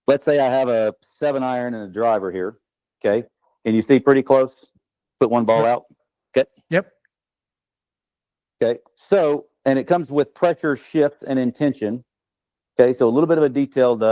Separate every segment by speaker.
Speaker 1: let's say I have a 7-iron and a driver here. Okay. Can you see pretty close? Put one ball
Speaker 2: Yep.
Speaker 1: out. Okay.
Speaker 2: Yep.
Speaker 1: Okay. So, and it comes with pressure, shift, and intention. Okay. So a little bit of a detailed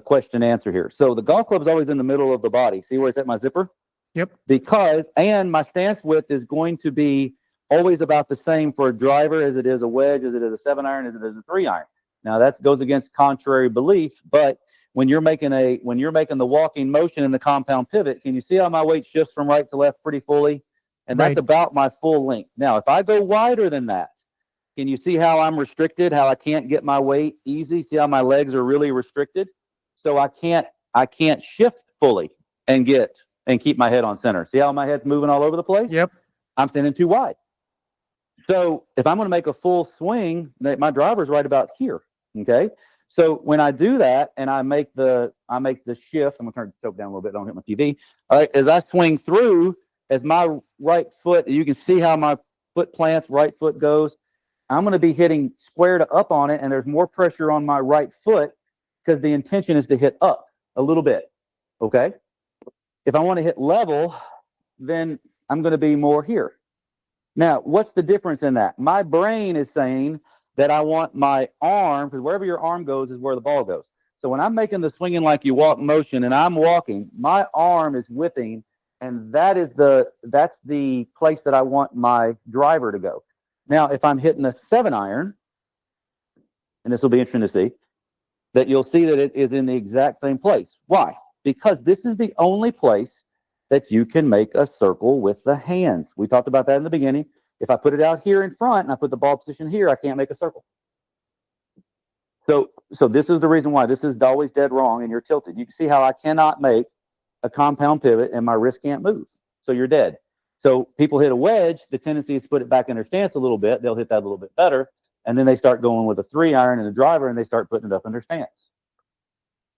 Speaker 1: question answer here. So the golf club is always in the middle of the body. See where it's at my zipper?
Speaker 2: Yep.
Speaker 1: Because, and my stance width is going to be always about the same for a driver as it is a wedge, as it is a 7-iron, as it is a 3-iron. Now that goes against contrary belief, but when you're making the walking motion in the compound pivot, can you see how my weight shifts from right to left pretty fully? And that's
Speaker 2: Right.
Speaker 1: about my full length. Now, if I go wider than that, can you see how I'm restricted, how I can't get my weight easy? See how my legs are really restricted? So I can't shift fully and keep my head on center. See how my head's moving all over the place?
Speaker 2: Yep.
Speaker 1: I'm standing too wide. So if I'm going to make a full swing, my driver's right about here. Okay. So when I do that and I make the shift, I'm going to turn the choke down a little bit. Don't hit my TV. All right. As I swing through, as my right foot, you can see how my foot plants, right foot goes. I'm going to be hitting squared up on it, and there's more pressure on my right foot because the intention is to hit up a little bit. Okay. If I want to hit level, then I'm going to be more here. Now, what's the difference in that? My brain is saying that I want my arm, because wherever your arm goes is where the ball goes. So when I'm making the swinging like you walk motion and I'm walking, my arm is whipping, and that's the place that I want my driver to go. Now, if I'm hitting a 7-iron, and this will be interesting to see, that you'll see that it is in the exact same place. Why? Because this is the only place that you can make a circle with the hands. We talked about that in the beginning. If I put it out here in front and I put the ball position here, I can't make a circle. So this is the reason why this is always dead wrong and you're tilted. You can see how I cannot make a compound pivot and my wrist can't move. So you're dead. So people hit a wedge, the tendency is to put it back in their stance a little bit. They'll hit that a little bit better. And then they start going with a 3-iron and a driver and they start putting it up in their stance.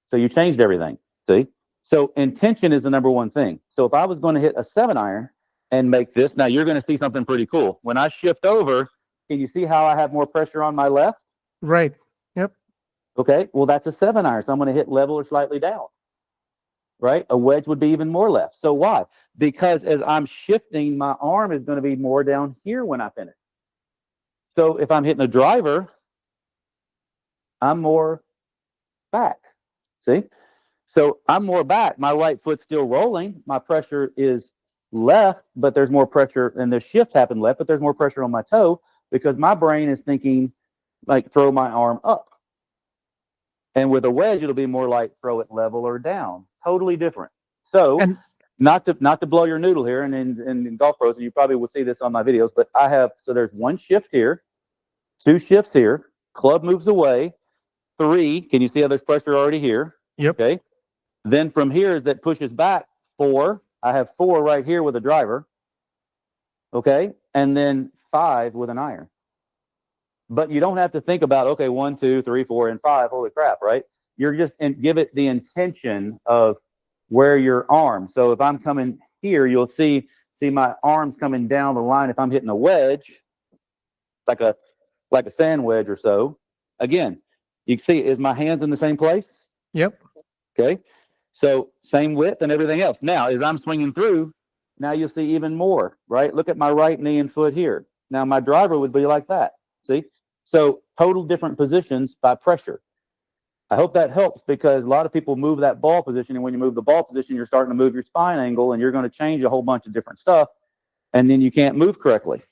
Speaker 1: So you changed everything. See? So intention is the number one thing. So if I was going to hit a 7-iron and make this, now you're going to see something pretty cool. When I shift over, can you see how I have more pressure on my left?
Speaker 2: Right. Yep.
Speaker 1: Okay. Well, that's a 7-iron. So I'm going to hit level or slightly down. Right? A wedge would be even more left. So why? Because as I'm shifting, my arm is going to be more down here when I finish. So if I'm hitting a driver, I'm more back. See? So I'm more back. My right foot's still rolling. My pressure is left, but there's more pressure, and the shift happened left, but there's more pressure on my toe because my brain is thinking like throw my arm up. And with a wedge, it'll be more like throw it level or down. Totally different. So not to blow your noodle here, and in golf pros, and you probably will see this on my videos, but there's one shift here, 2 shifts here, club moves away, 3, can you see how there's pressure already here?
Speaker 2: Yep.
Speaker 1: Okay. Then from here is that pushes back 4. I have 4 right here with a driver. Okay. And then 5 with an iron. But you don't have to think about, okay, 1, 2, 3, 4, and 5. Holy crap, right? You're just give it the intention of where your arm. So if I'm coming here, you'll see my arms coming down the line. If I'm hitting a wedge, like a sand wedge or so, again, you can see, is my hands in the same place?
Speaker 2: Yep.
Speaker 1: Okay. So same width and everything else. Now, as I'm swinging through, now you'll see even more, right? Look at my right knee and foot here. Now my driver would be like that. See? So total different positions by pressure. I hope that helps because a lot of people move that ball position. And when you move the ball position, you're starting to move your spine angle and you're going to change a whole bunch of different stuff. And then you can't move correctly.